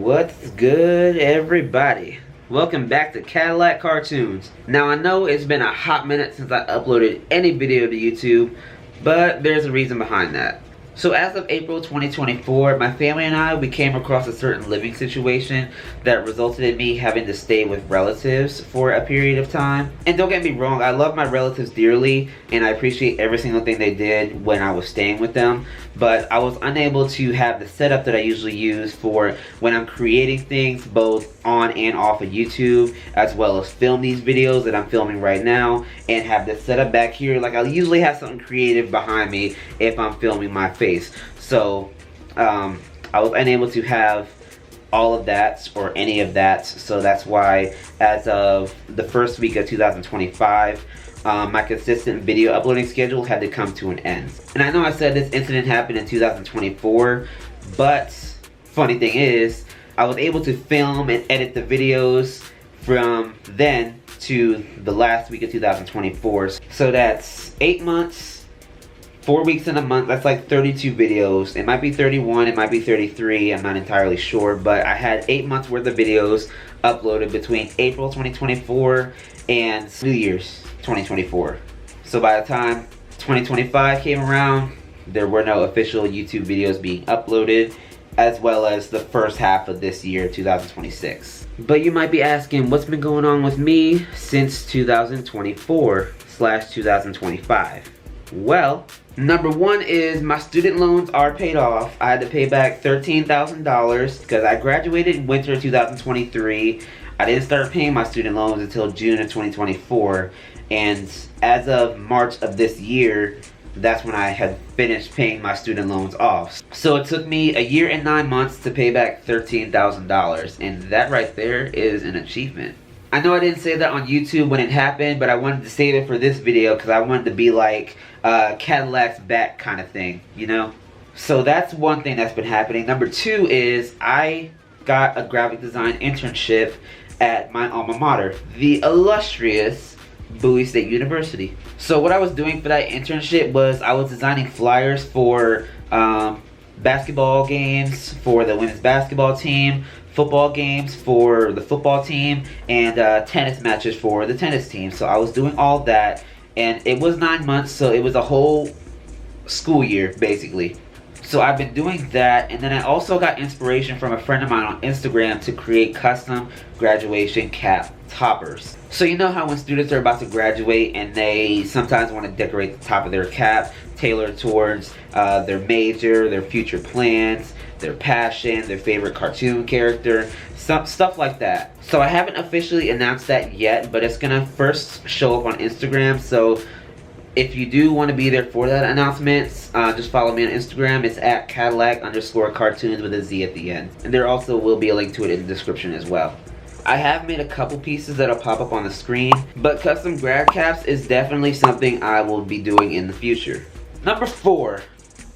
What's good, everybody? Welcome back to Cadillac Cartoons. Now I know it's been a hot minute since I uploaded any video to YouTube, but there's a reason behind that. So as of April 2024, my family and we came across a certain living situation that resulted in me having to stay with relatives for a period of time. And don't get me wrong, I love my relatives dearly and I appreciate every single thing they did when I was staying with them. But I was unable to have the setup that I usually use for when I'm creating things both on and off of YouTube, as well as film these videos that I'm filming right now and have this setup back here. Like I usually have something creative behind me if I'm filming my face. So I was unable to have all of that or any of that. So that's why as of the first week of 2025, my consistent video uploading schedule had to come to an end. And I know I said this incident happened in 2024, but funny thing is, I was able to film and edit the videos from then to the last week of 2024. So that's 8 months, 4 weeks in a month. That's like 32 videos. It might be 31, it might be 33, I'm not entirely sure. But I had 8 months worth of videos uploaded between April 2024 and New Year's 2024. So by the time 2025 came around, there were no official YouTube videos being uploaded, as well as the first half of this year, 2026. But you might be asking, what's been going on with me since 2024/2025? Well, number one is my student loans are paid off. I had to pay back $13,000 because I graduated in winter 2023. I didn't start paying my student loans until June of 2024. And as of March of this year, that's when I had finished paying my student loans off. So it took me a year and 9 months to pay back $13,000, and that right there is an achievement. I know I didn't say that on YouTube when it happened, but I wanted to save it for this video because I wanted to be like Cadillac's back kind of thing, you know? So that's one thing that's been happening. Number two is I got a graphic design internship at my alma mater, the illustrious Bowie State University. So what I was doing for that internship was I was designing flyers for basketball games for the women's basketball team, football games for the football team, and tennis matches for the tennis team. So I was doing all that, and it was 9 months, so it was a whole school year basically. So I've been doing that, and then I also got inspiration from a friend of mine on Instagram to create custom graduation cap toppers. So you know how when students are about to graduate and they sometimes want to decorate the top of their cap, tailored towards their major, their future plans, their passion, their favorite cartoon character, stuff like that. So I haven't officially announced that yet, but it's gonna first show up on Instagram. So if you do want to be there for that announcement, just follow me on Instagram. It's at Cadillac_cartoons with a Z at the end. And there also will be a link to it in the description as well. I have made a couple pieces that'll pop up on the screen, but custom grad caps is definitely something I will be doing in the future. Number 4,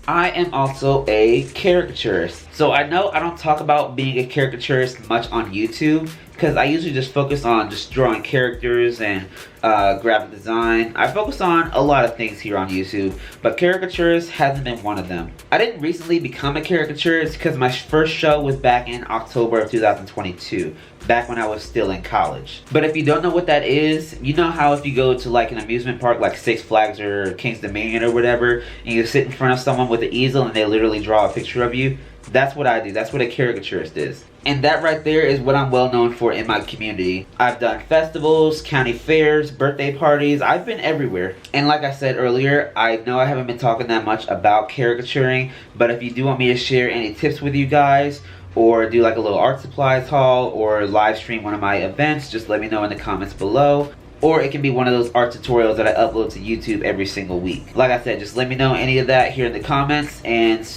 I am also a caricaturist. So I know I don't talk about being a caricaturist much on YouTube because I usually just focus on just drawing characters and graphic design. I focus on a lot of things here on YouTube, but caricaturist hasn't been one of them. I didn't recently become a caricaturist because my first show was back in October of 2022. Back when I was still in college. But if you don't know what that is, you know how if you go to like an amusement park like Six Flags or King's Dominion or whatever, and you sit in front of someone with an easel and they literally draw a picture of you? That's what I do. That's what a caricaturist is. And that right there is what I'm well known for in my community. I've done festivals, county fairs, birthday parties. I've been everywhere. And like I said earlier, I know I haven't been talking that much about caricaturing, but if you do want me to share any tips with you guys, or do like a little art supplies haul, or live stream one of my events, just let me know in the comments below. Or it can be one of those art tutorials that I upload to YouTube every single week. Like I said, just let me know any of that here in the comments, and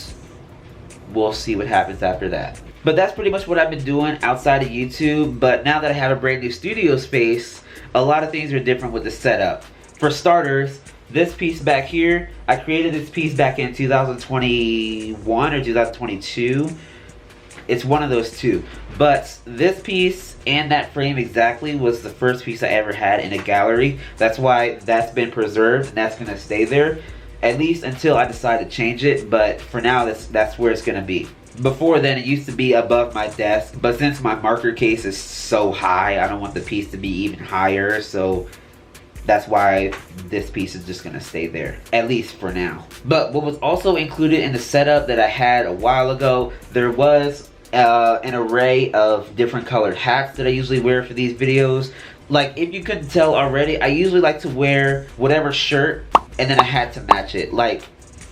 we'll see what happens after that. But that's pretty much what I've been doing outside of YouTube. But now that I have a brand new studio space, a lot of things are different with the setup. For starters, this piece back here, I created this piece back in 2021 or 2022. It's one of those two. But this piece and that frame exactly was the first piece I ever had in a gallery. That's why that's been preserved and that's gonna stay there. At least until I decide to change it, but for now that's where it's gonna be. Before then, it used to be above my desk, but since my marker case is so high, I don't want the piece to be even higher, so that's why this piece is just gonna stay there, at least for now. But what was also included in the setup that I had a while ago, there was an array of different colored hats that I usually wear for these videos. Like, if you couldn't tell already, I usually like to wear whatever shirt and then a hat to match it. Like,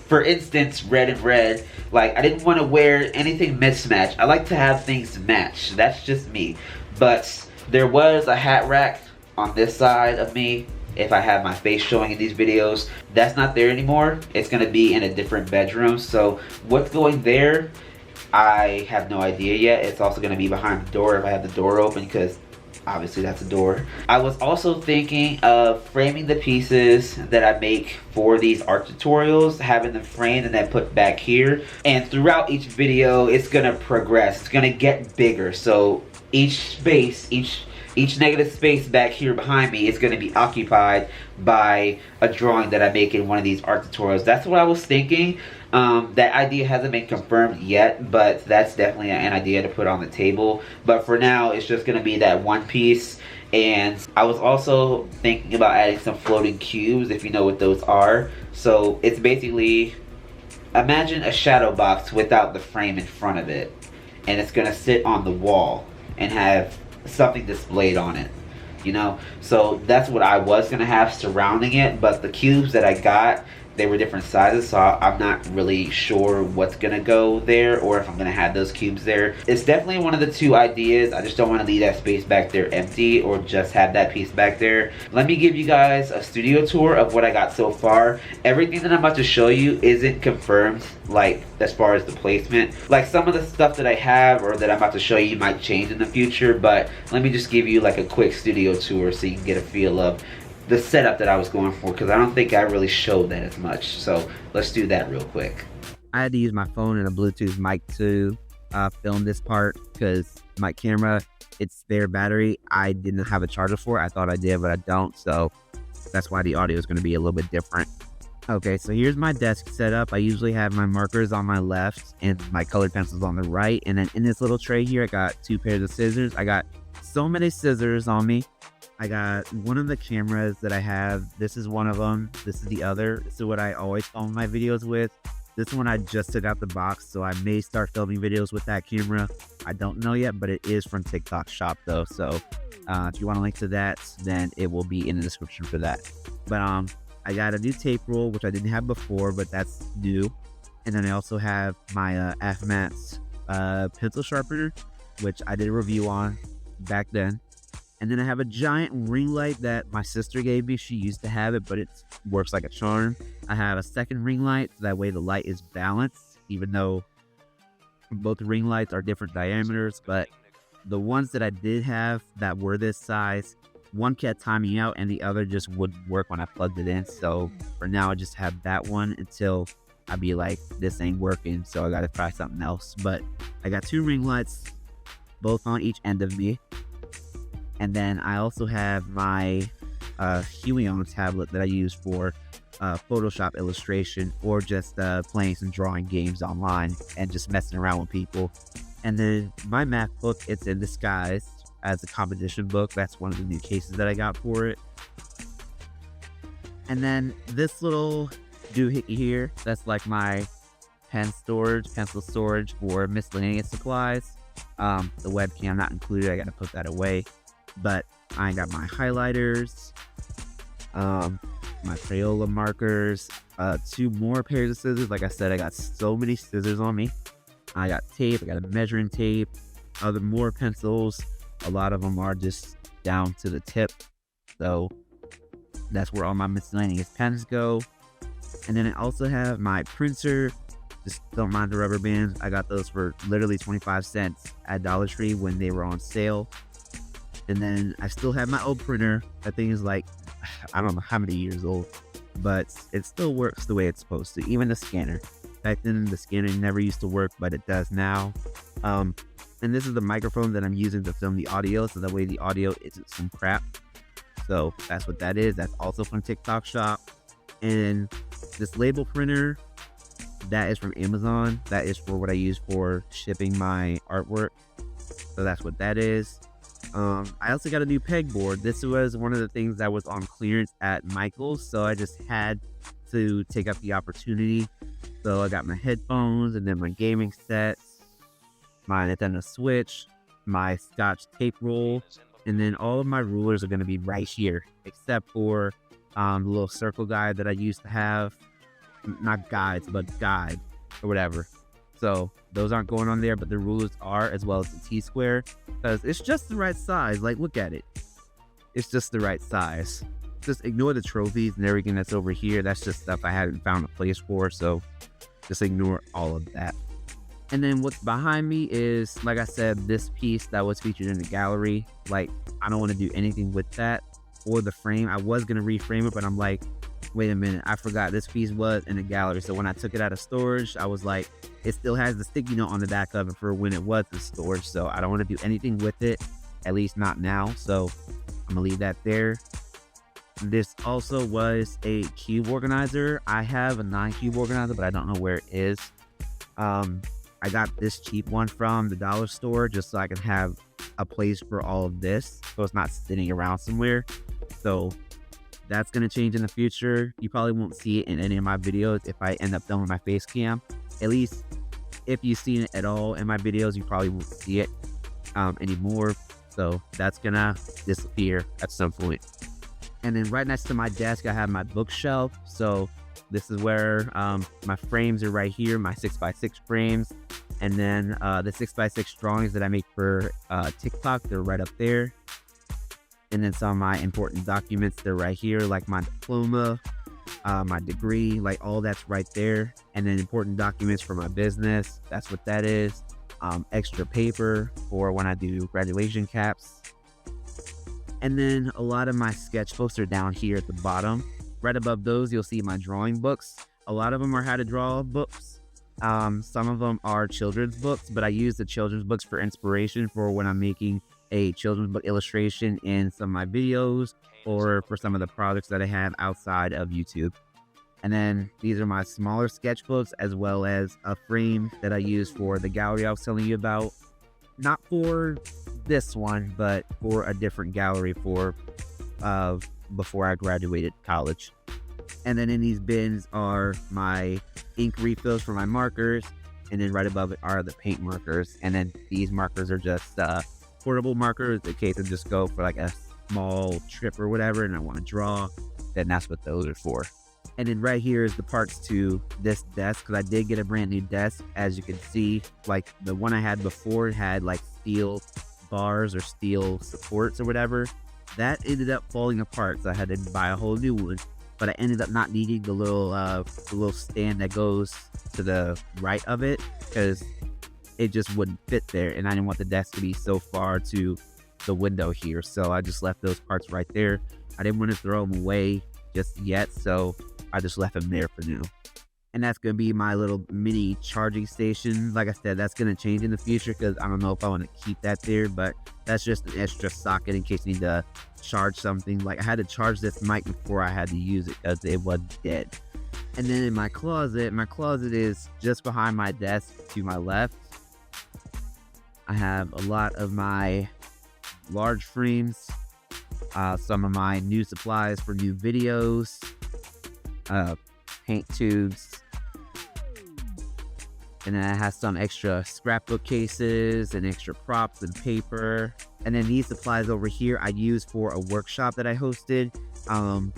for instance, red and red. Like, I didn't want to wear anything mismatched. I like to have things match. That's just me. But there was a hat rack on this side of me if I have my face showing in these videos. That's not there anymore. It's going to be in a different bedroom. So what's going there, I have no idea yet. It's also going to be behind the door if I have the door open, because obviously that's a door. I was also thinking of framing the pieces that I make for these art tutorials, having them framed and then put back here. And throughout each video, it's gonna progress. It's gonna get bigger. So each space, each negative space back here behind me is going to be occupied by a drawing that I make in one of these art tutorials. That's what I was thinking. That idea hasn't been confirmed yet, but that's definitely an idea to put on the table. But for now, it's just going to be that one piece. And I was also thinking about adding some floating cubes, if you know what those are. So it's basically, imagine a shadow box without the frame in front of it. And it's going to sit on the wall and have something displayed on it, you know. So that's what I was gonna have surrounding it, but the cubes that I got, they were different sizes, so I'm not really sure what's gonna go there or if I'm gonna have those cubes there. It's definitely one of the two ideas. I just don't want to leave that space back there empty or just have that piece back there. Let me give you guys a studio tour of what I got so far. Everything that I'm about to show you isn't confirmed, like as far as the placement. Like, some of the stuff that I have or that I'm about to show you might change in the future, but let me just give you like a quick studio tour so you can get a feel of the setup that I was going for, because I don't think I really showed that as much. So let's do that real quick. I had to use my phone and a Bluetooth mic to film this part, because my camera, it's spare battery. I didn't have a charger for it. I thought I did, but I don't. So that's why the audio is going to be a little bit different. Okay, so here's my desk setup. I usually have my markers on my left and my colored pencils on the right. And then in this little tray here, I got 2 pairs of scissors. I got so many scissors on me. I got one of the cameras that I have. This is one of them. This is the other. This is what I always film my videos with. This one I just took out the box, so I may start filming videos with that camera. I don't know yet, but it is from TikTok Shop though. So if you want a link to that, then it will be in the description for that. But I got a new tape roll, which I didn't have before, but that's new. And then I also have my Afmat's pencil sharpener, which I did a review on back then. And then I have a giant ring light that my sister gave me. She used to have it, but it works like a charm. I have a second ring light, so that way the light is balanced, even though both ring lights are different diameters. But the ones that I did have that were this size, one kept timing out and the other just wouldn't work when I plugged it in. So for now, I just have that one until I be like, this ain't working, so I gotta try something else. But I got 2 ring lights, both on each end of me. And then I also have my 𝐂𝐚𝐝 tablet that I use for Photoshop illustration, or just playing some drawing games online and just messing around with people. And then my math book, it's in disguise as a competition book. That's one of the new cases that I got for it. And then this little doohickey here, that's like my pencil storage for miscellaneous supplies. The webcam not included, I gotta put that away. But I got my highlighters, my Crayola markers, 2 more pairs of scissors. Like I said, I got so many scissors on me. I got tape, I got a measuring tape, more pencils. A lot of them are just down to the tip. So that's where all my miscellaneous pens go. And then I also have my printer. Just don't mind the rubber bands. I got those for literally 25 cents at Dollar Tree when they were on sale. And then I still have my old printer. That thing is like, I don't know how many years old, but it still works the way it's supposed to. Even the scanner. Back then, the scanner never used to work, but it does now. And this is the microphone that I'm using to film the audio, so that way the audio isn't some crap. So that's what that is. That's also from TikTok Shop. And this label printer, that is from Amazon. That is for what I use for shipping my artwork. So that's what that is. I also got a new pegboard. This was one of the things that was on clearance at Michael's, so I just had to take up the opportunity. So I got my headphones, and then my gaming sets, my Nintendo Switch, my Scotch tape roll, and then all of my rulers are going to be right here, except for the little circle guide that I used to have. Not guides, but guide or whatever. So those aren't going on there, but the rulers are, as well as the T-square, because it's just the right size. Like, look at it. It's just the right size. Just ignore the trophies and everything that's over here. That's just stuff I haven't found a place for, so just ignore all of that. And then what's behind me is, like I said, this piece that was featured in the gallery. Like, I don't want to do anything with that or the frame. I was going to reframe it, but I'm like, wait a minute, I forgot this piece was in the gallery. So when I took it out of storage, I was like, it still has the sticky note on the back of it for when it was in storage. So I don't want to do anything with it, at least not now. So I'm gonna leave that there. This also was a cube organizer. I have a 9-cube organizer, but I don't know where it is. I got this cheap one from the dollar store just so I can have a place for all of this, so it's not sitting around somewhere. So that's going to change in the future. You probably won't see it in any of my videos if I end up done with my face cam. At least if you've seen it at all in my videos, you probably won't see it anymore. So that's going to disappear at some point. And then right next to my desk, I have my bookshelf. So this is where my frames are right here, my 6x6 frames. And then the 6x6 drawings that I make for TikTok, they're right up there. And then some of my important documents, they're right here, like my diploma, my degree, like all that's right there. And then important documents for my business, that's what that is. Extra paper for when I do graduation caps. And then a lot of my sketchbooks are down here at the bottom. Right above those, you'll see my drawing books. A lot of them are how to draw books. Some of them are children's books, but I use the children's books for inspiration for when I'm making a children's book illustration in some of my videos or for some of the projects that I have outside of YouTube. And then these are my smaller sketchbooks, as well as a frame that I use for the gallery I was telling you about. Not for this one, but for a different gallery for before I graduated college. And then in these bins are my ink refills for my markers, and then right above it are the paint markers. And then these markers are just portable markers in case I just go for like a small trip or whatever and I want to draw, then that's what those are for. And then right here is the parts to this desk, because I did get a brand new desk. As you can see, like the one I had before had like steel bars or steel supports or whatever. That ended up falling apart, so I had to buy a whole new one. But I ended up not needing the little stand that goes to the right of it, because it just wouldn't fit there, and I didn't want the desk to be so far to the window here, so I just left those parts right there. I didn't want to throw them away just yet, so I just left them there for now. And that's going to be my little mini charging station. Like I said, that's going to change in the future, because I don't know if I want to keep that there, but that's just an extra socket in case you need to charge something. Like, I had to charge this mic before I had to use it because it was dead. And then in my closet is just behind my desk to my left. I have a lot of my large frames, some of my new supplies for new videos, paint tubes, and then it has some extra scrapbook cases and extra props and paper. And then these supplies over here I use for a workshop that I hosted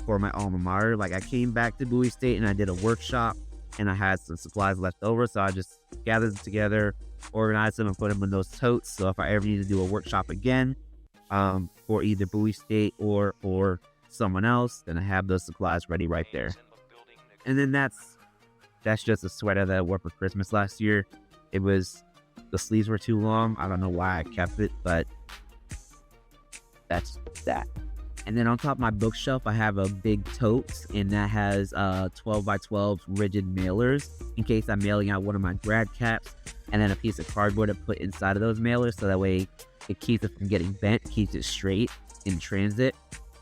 for my alma mater. Like, I came back to Bowie State and I did a workshop, and I had some supplies left over, so I just gathered them together, organized them, and put them in those totes. So if I ever need to do a workshop again for either Bowie State or for someone else, then I have those supplies ready right there. And then that's just a sweater that I wore for Christmas last year. The sleeves were too long. I don't know why I kept it, but that's that. And then on top of my bookshelf, I have a big tote, and that has 12 by 12 rigid mailers in case I'm mailing out one of my grad caps, and then a piece of cardboard to put inside of those mailers, so that way it keeps it from getting bent, keeps it straight in transit.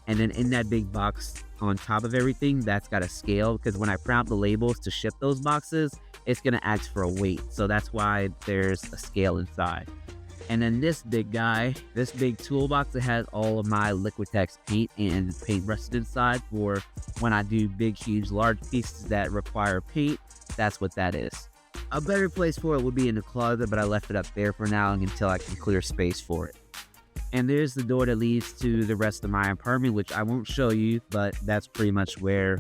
And then in that big box on top of everything, that's got a scale, because when I print out the labels to ship those boxes, it's gonna ask for a weight. So that's why there's a scale inside. And then this big guy, this big toolbox that has all of my Liquitex paint and paintbrushes inside for when I do big, huge, large pieces that require paint. That's what that is. A better place for it would be in the closet, but I left it up there for now until I can clear space for it. And there's the door that leads to the rest of my apartment, which I won't show you, but that's pretty much where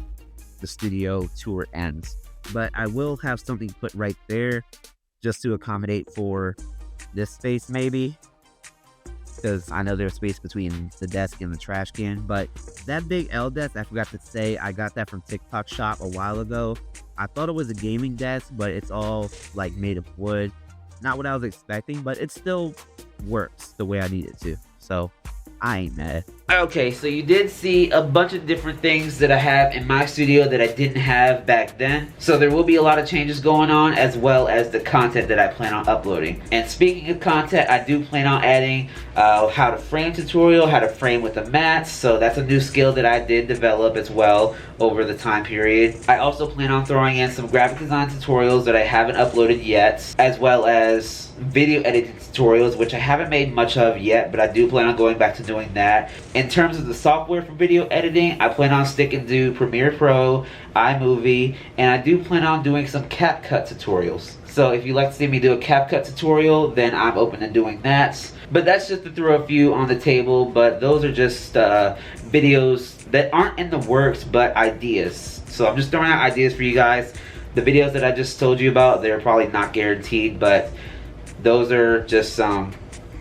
the studio tour ends. But I will have something put right there just to accommodate for this space maybe, because I know there's space between the desk and the trash can. But that big L desk, I forgot to say, I got that from TikTok Shop a while ago. I thought it was a gaming desk, but it's all like made of wood. Not what I was expecting, but it still works the way I need it to, so I ain't mad. Okay, so you did see a bunch of different things that I have in my studio that I didn't have back then. So there will be a lot of changes going on, as well as the content that I plan on uploading. And speaking of content, I do plan on adding how to frame tutorial, how to frame with the mats. So that's a new skill that I did develop as well over the time period. I also plan on throwing in some graphic design tutorials that I haven't uploaded yet, as well as video editing tutorials, which I haven't made much of yet, but I do plan on going back to doing that. In terms of the software for video editing, I plan on sticking to Premiere Pro, iMovie, and I do plan on doing some CapCut tutorials. So if you'd like to see me do a CapCut tutorial, then I'm open to doing that. But that's just to throw a few on the table, but those are just videos that aren't in the works, but ideas. So I'm just throwing out ideas for you guys. The videos that I just told you about, they're probably not guaranteed, but those are just some,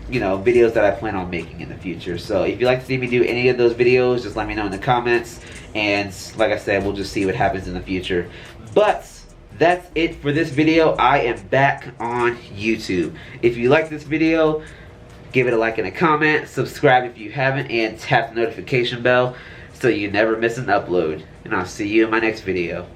you know, videos that I plan on making in the future. So if you'd like to see me do any of those videos, just let me know in the comments. And like I said, we'll just see what happens in the future. But that's it for this video. I am back on YouTube. If you like this video, give it a like and a comment. Subscribe if you haven't, and tap the notification bell so you never miss an upload. And I'll see you in my next video.